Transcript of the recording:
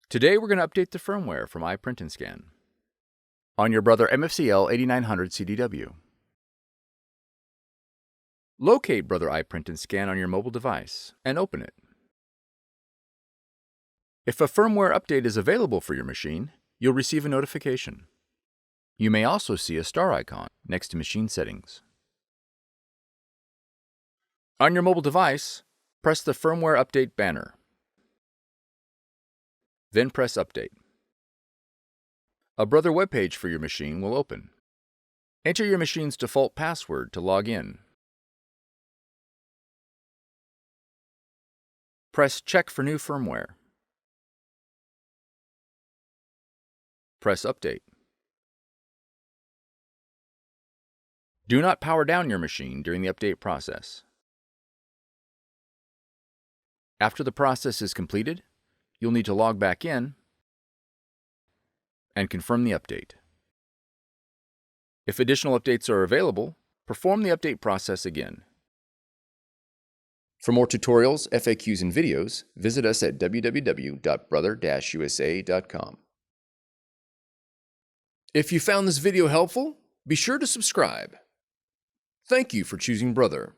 Today we're going to update the firmware from iPrint&Scan on your Brother MFCL8900CDW. Locate Brother iPrint&Scan on your mobile device and open it. If a firmware update is available for your machine, you'll receive a notification. You may also see a star icon next to machine settings. On your mobile device, press the Firmware Update banner. Then press Update. A Brother webpage for your machine will open. Enter your machine's default password to log in. Press Check for new firmware. Press Update. Do not power down your machine during the update process. After the process is completed, you'll need to log back in and confirm the update. If additional updates are available, perform the update process again. For more tutorials, FAQs, and videos, visit us at www.brother-usa.com. If you found this video helpful, be sure to subscribe. Thank you for choosing Brother.